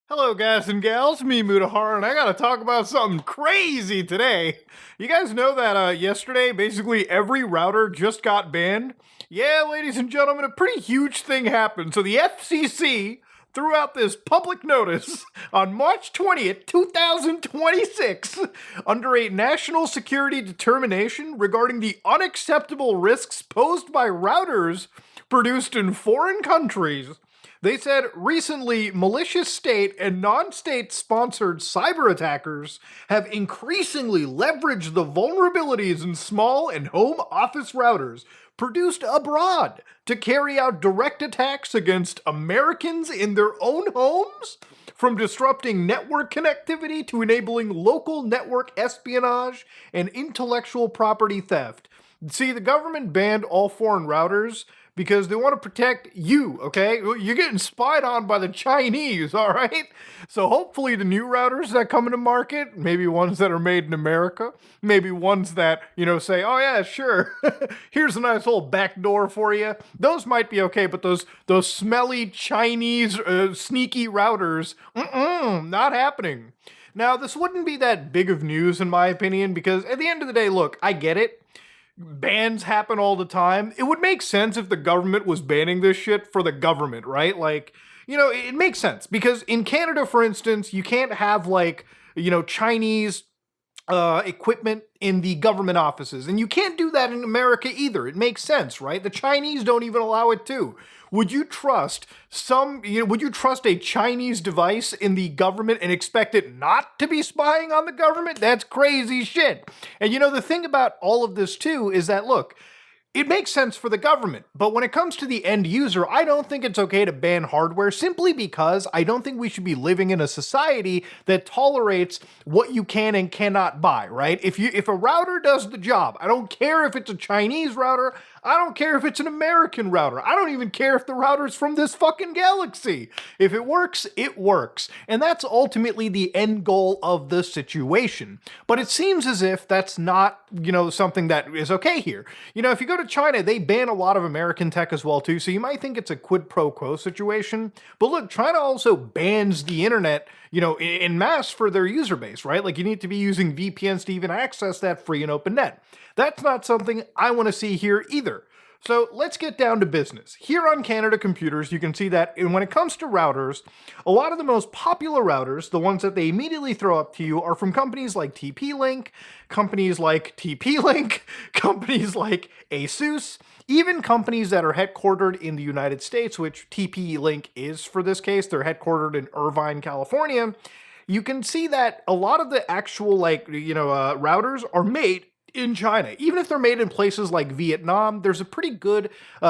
Hello, guys and gals. Me, Mutahar, and I gotta talk about something crazy today. You guys know that yesterday, basically every router just got banned? Yeah, ladies and gentlemen, a pretty huge thing happened. So the FCC threw out this public notice on March 20th, 2026, under a national security determination regarding the unacceptable risks posed by routers produced in foreign countries. They said recently malicious state and non state sponsored cyber attackers have increasingly leveraged the vulnerabilities in small and home office routers produced abroad to carry out direct attacks against Americans in their own homes, from disrupting network connectivity to enabling local network espionage and intellectual property theft. See, the government banned all foreign routers because they want to protect you, okay? You're getting spied on by the Chinese, all right? So hopefully the new routers that come into market, maybe ones that are made in America, maybe ones that, say, oh yeah, sure, here's a nice little back door for you. Those might be okay, but those smelly Chinese sneaky routers, not happening. Now, this wouldn't be that big of news in my opinion, because at the end of the day, look, I get it. Bans happen all the time. It would make sense if the government was banning this shit for the government, right? Like, it makes sense because in Canada, for instance, you can't have Chinese equipment in the government offices. And you can't do that in America either. It makes sense, right? The Chinese don't even allow it too. Would you trust would you trust a Chinese device in the government and expect it not to be spying on the government? That's crazy shit. And the thing about all of this too is that, look, it makes sense for the government, but when it comes to the end user, I don't think it's okay to ban hardware simply because I don't think we should be living in a society that tolerates what you can and cannot buy, right? If a router does the job, I don't care if it's a Chinese router, I don't care if it's an American router, I don't even care if the router's from this fucking galaxy. If it works, it works. And that's ultimately the end goal of the situation. But it seems as if that's not, something that is okay here. If you go to China, they ban a lot of American tech as well too, so you might think it's a quid pro quo situation. But look, China also bans the internet, in mass for their user base, right? Like you need to be using VPNs to even access that free and open net. That's not something I want to see here either. So let's get down to business. Here on Canada Computers, you can see that when it comes to routers, a lot of the most popular routers, the ones that they immediately throw up to you, are from companies like TP-Link, companies like TP-Link, companies like ASUS, even companies that are headquartered in the United States, which TP-Link is for this case. They're headquartered in Irvine, California. You can see that a lot of the actual routers are made in China. Even if they're made in places like Vietnam, there's a pretty good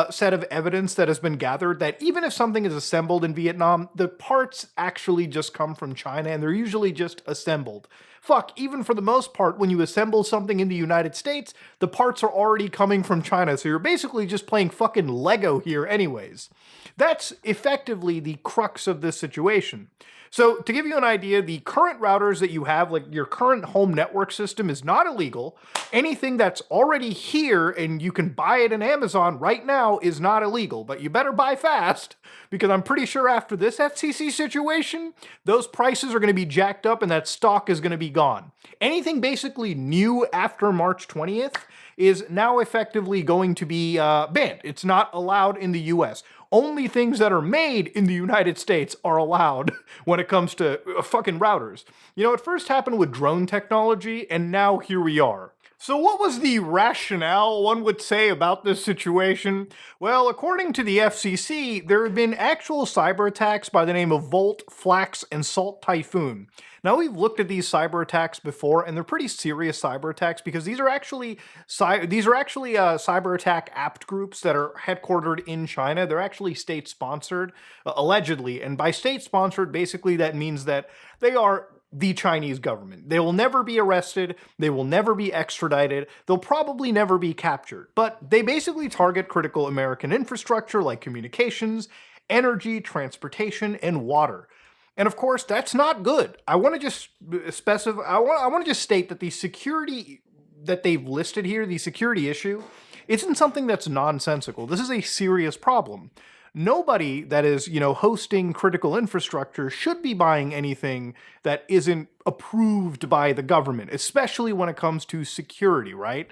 set of evidence that has been gathered that even if something is assembled in Vietnam, the parts actually just come from China and they're usually just assembled. Fuck, even for the most part, when you assemble something in the United States, the parts are already coming from China, so you're basically just playing fucking Lego here anyways. That's effectively the crux of this situation. So to give you an idea, the current routers that you have, like your current home network system, is not illegal. Anything that's already here and you can buy it on Amazon right now is not illegal, but you better buy fast because I'm pretty sure after this FCC situation, those prices are going to be jacked up and that stock is going to be gone. Anything basically new after March 20th is now effectively going to be banned. It's not allowed in the US. Only things that are made in the United States are allowed when it comes to fucking routers. It first happened with drone technology, and now here we are. So what was the rationale, one would say, about this situation? Well, according to the FCC, there have been actual cyber attacks by the name of Volt, Flax, and Salt Typhoon. Now, we've looked at these cyber attacks before, and they're pretty serious cyber attacks because these are actually cyber attack apt groups that are headquartered in China. They're actually state-sponsored, allegedly, and by state-sponsored, basically that means that they are the Chinese government. They will never be arrested, they will never be extradited, they'll probably never be captured, but they basically target critical American infrastructure like communications, energy, transportation, and water. And of course, that's not good. I want to just specify, I want to just state that the security that they've listed here, the security issue, isn't something that's nonsensical. This is a serious problem. nobody that is, hosting critical infrastructure should be buying anything that isn't approved by the government, especially when it comes to security, right?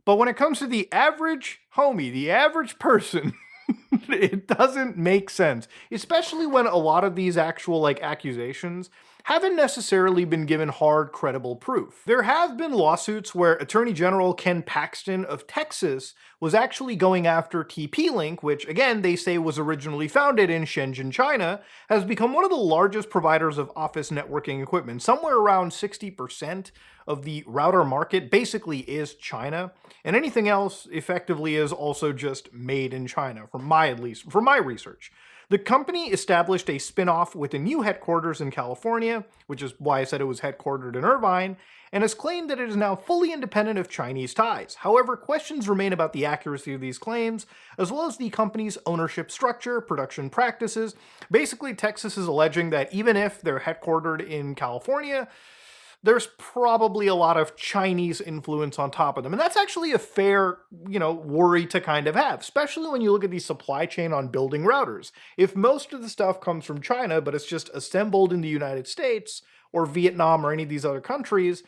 But when it comes to the average homie, the average person, it doesn't make sense, especially when a lot of these actual accusations haven't necessarily been given hard, credible proof. There have been lawsuits where Attorney General Ken Paxton of Texas was actually going after TP-Link, which again they say was originally founded in Shenzhen, China, has become one of the largest providers of office networking equipment. Somewhere around 60% of the router market basically is China, and anything else effectively is also just made in China, at least from my research. The company established a spin-off with a new headquarters in California, which is why I said it was headquartered in Irvine, and has claimed that it is now fully independent of Chinese ties. However, questions remain about the accuracy of these claims, as well as the company's ownership structure, production practices. Basically, Texas is alleging that even if they're headquartered in California, there's probably a lot of Chinese influence on top of them. And that's actually a fair, worry to kind of have, especially when you look at the supply chain on building routers. If most of the stuff comes from China, but it's just assembled in the United States or Vietnam or any of these other countries,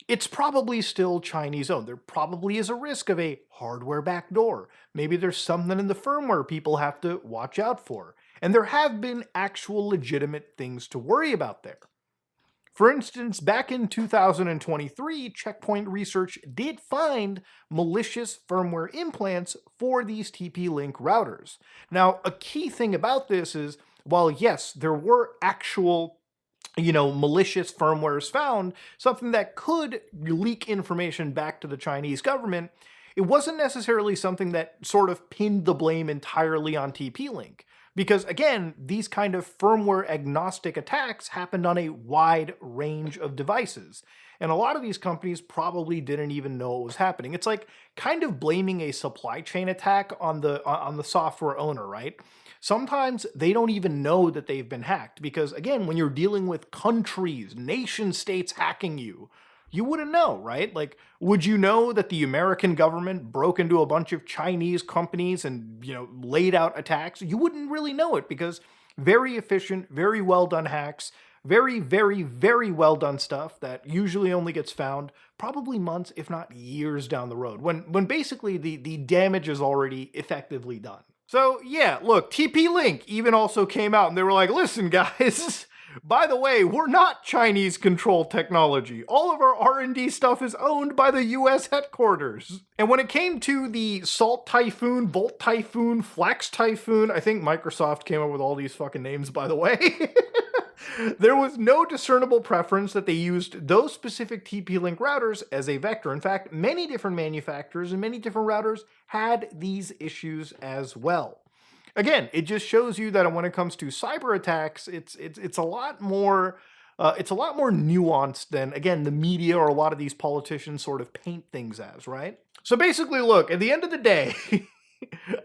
it's probably still Chinese owned. There probably is a risk of a hardware backdoor. Maybe there's something in the firmware people have to watch out for. And there have been actual legitimate things to worry about there. For instance, back in 2023, Checkpoint Research did find malicious firmware implants for these TP-Link routers. Now, a key thing about this is, while yes, there were actual malicious firmwares found, something that could leak information back to the Chinese government, it wasn't necessarily something that sort of pinned the blame entirely on TP-Link. Because again, these kind of firmware agnostic attacks happened on a wide range of devices. And a lot of these companies probably didn't even know it was happening. It's like kind of blaming a supply chain attack on the software owner, right? Sometimes they don't even know that they've been hacked because again, when you're dealing with countries, nation states hacking you wouldn't know, right? Like, would you know that the American government broke into a bunch of Chinese companies and, laid out attacks? You wouldn't really know it because very efficient, very well done hacks, very, very, very well done stuff that usually only gets found probably months, if not years down the road, when basically the damage is already effectively done. So yeah, look, TP-Link even also came out and they were like, listen guys, by the way, we're not Chinese controlled technology. All of our R&D stuff is owned by the US headquarters. And when it came to the Salt Typhoon, Volt Typhoon, Flax Typhoon, I think Microsoft came up with all these fucking names, by the way. There was no discernible preference that they used those specific TP-Link routers as a vector. In fact, many different manufacturers and many different routers had these issues as well. Again, it just shows you that when it comes to cyber attacks, it's a lot more nuanced than, again, the media or a lot of these politicians sort of paint things as, right? So basically, look, at the end of the day,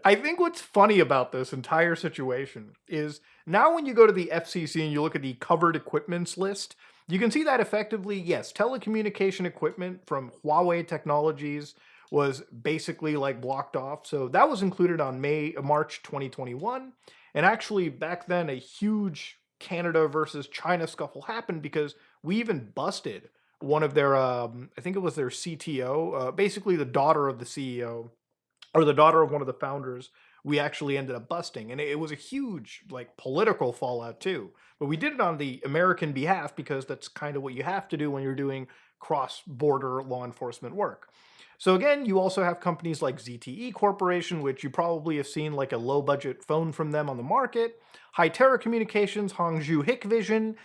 I think what's funny about this entire situation is now when you go to the FCC and you look at the covered equipments list, you can see that effectively, yes, telecommunication equipment from Huawei Technologies was basically blocked off. So that was included on March 2021. And actually back then a huge Canada versus China scuffle happened because we even busted one of their, I think it was their CTO, basically the daughter of the CEO or the daughter of one of the founders. We actually ended up busting, and it was a huge political fallout too. But we did it on the American behalf because that's kind of what you have to do when you're doing cross-border law enforcement work. So again, you also have companies like ZTE Corporation, which you probably have seen a low-budget phone from them on the market, Hytera Communications, Hangzhou Hikvision,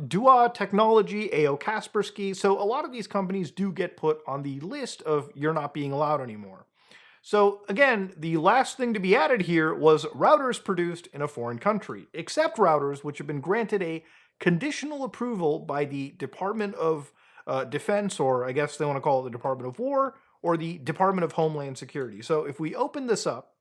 Dua Technology, AO Kaspersky. So a lot of these companies do get put on the list of you're not being allowed anymore. So again, the last thing to be added here was routers produced in a foreign country, except routers which have been granted a conditional approval by the Department of Defense, or I guess they want to call it the Department of War, or the Department of Homeland Security. So if we open this up,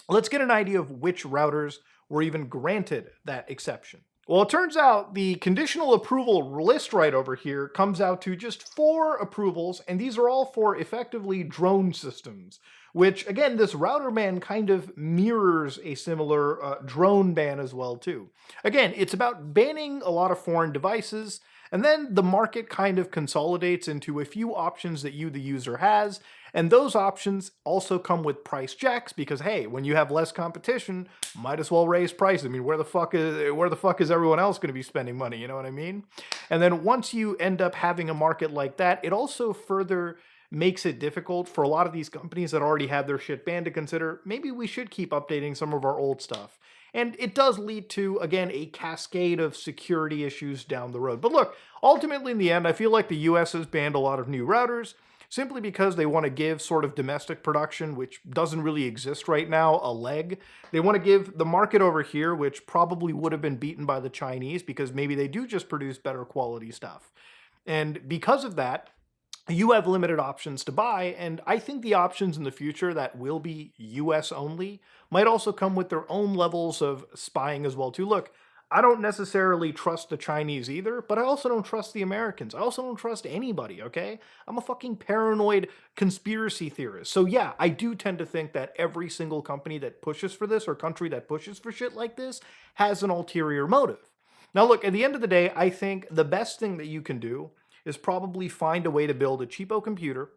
let's get an idea of which routers were even granted that exception. Well, it turns out the conditional approval list right over here comes out to just 4 approvals, and these are all for effectively drone systems, which again, this router ban kind of mirrors a similar drone ban as well too. Again, it's about banning a lot of foreign devices, and then the market kind of consolidates into a few options that you, the user, has. And those options also come with price checks because hey, when you have less competition, might as well raise prices. I mean, where the fuck is everyone else going to be spending money? You know what I mean? And then once you end up having a market like that, it also further makes it difficult for a lot of these companies that already have their shit banned to consider maybe we should keep updating some of our old stuff. And it does lead to, again, a cascade of security issues down the road. But look, ultimately in the end, I feel like the US has banned a lot of new routers simply because they want to give sort of domestic production, which doesn't really exist right now, a leg. They want to give the market over here, which probably would have been beaten by the Chinese because maybe they do just produce better quality stuff. And because of that, you have limited options to buy, and I think the options in the future that will be US only might also come with their own levels of spying as well too. Look, I don't necessarily trust the Chinese either, but I also don't trust the Americans. I also don't trust anybody, okay? I'm a fucking paranoid conspiracy theorist. So yeah, I do tend to think that every single company that pushes for this or country that pushes for shit like this has an ulterior motive. Now look, at the end of the day, I think the best thing that you can do is probably find a way to build a cheapo computer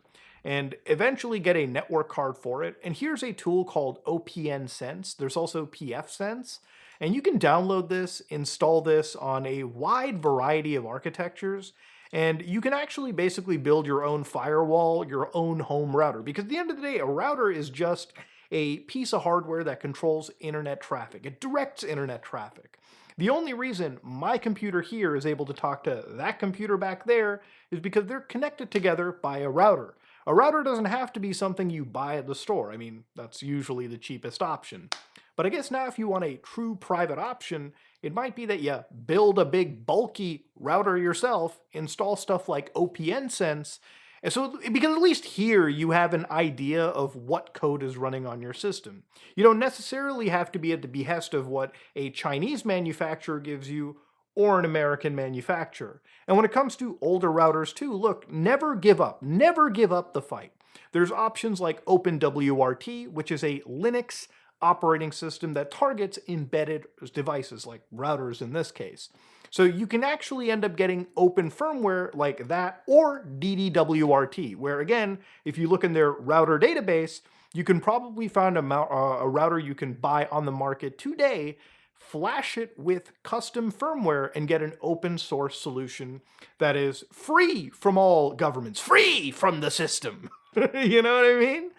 and eventually get a network card for it. And here's a tool called OPN Sense. There's also PF Sense. And you can download this, install this on a wide variety of architectures, and you can actually basically build your own firewall, your own home router. Because at the end of the day, a router is just a piece of hardware that controls internet traffic. It directs internet traffic. The only reason my computer here is able to talk to that computer back there is because they're connected together by a router. A router doesn't have to be something you buy at the store. I mean, that's usually the cheapest option. But I guess now if you want a true private option, it might be that you build a big bulky router yourself, install stuff like OPN Sense, and so, because at least here you have an idea of what code is running on your system. You don't necessarily have to be at the behest of what a Chinese manufacturer gives you or an American manufacturer. And when it comes to older routers too, look, never give up. Never give up the fight. There's options like OpenWRT, which is a Linux operating system that targets embedded devices, like routers in this case. So you can actually end up getting open firmware like that or DDWRT, where again, if you look in their router database, you can probably find a router you can buy on the market today, flash it with custom firmware, and get an open source solution that is free from all governments, free from the system. You know what I mean?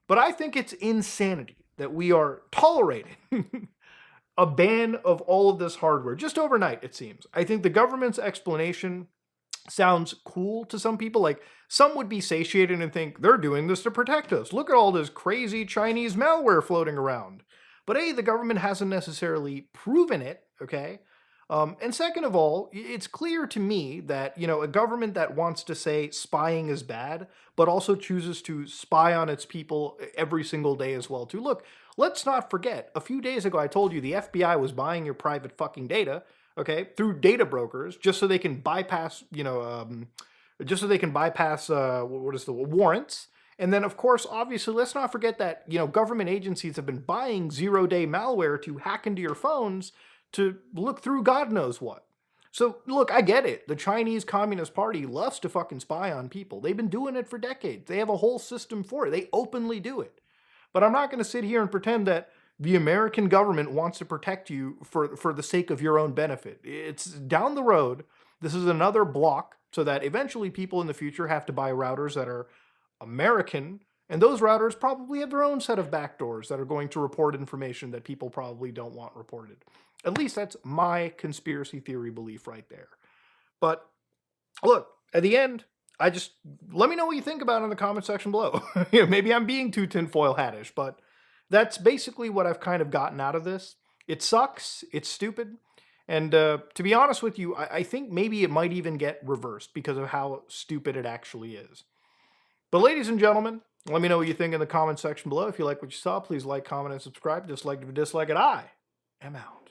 But I think it's insanity that we are tolerating a ban of all of this hardware just overnight, it seems. I think the government's explanation sounds cool to some people. Like, some would be satiated and think they're doing this to protect us. Look at all this crazy Chinese malware floating around. But A, the government hasn't necessarily proven it, okay? And second of all, it's clear to me that, a government that wants to say spying is bad, but also chooses to spy on its people every single day as well, too. Look, let's not forget, a few days ago I told you the FBI was buying your private fucking data, okay, through data brokers, just so they can bypass, what is the warrants. And then, of course, obviously, let's not forget that, government agencies have been buying zero-day malware to hack into your phones to look through God knows what. So, look, I get it. The Chinese Communist Party loves to fucking spy on people. They've been doing it for decades. They have a whole system for it. They openly do it. But I'm not going to sit here and pretend that the American government wants to protect you for the sake of your own benefit. It's down the road. This is another block so that eventually people in the future have to buy routers that are American, and those routers probably have their own set of backdoors that are going to report information that people probably don't want reported. At least that's my conspiracy theory belief right there. But look, at the end, let me know what you think about it in the comment section below. Maybe I'm being too tinfoil hattish, but that's basically what I've kind of gotten out of this. It sucks, it's stupid, and to be honest with you, I think maybe it might even get reversed because of how stupid it actually is. But ladies and gentlemen, let me know what you think in the comment section below. If you like what you saw, please like, comment, and subscribe. Dislike if you dislike it. I am out.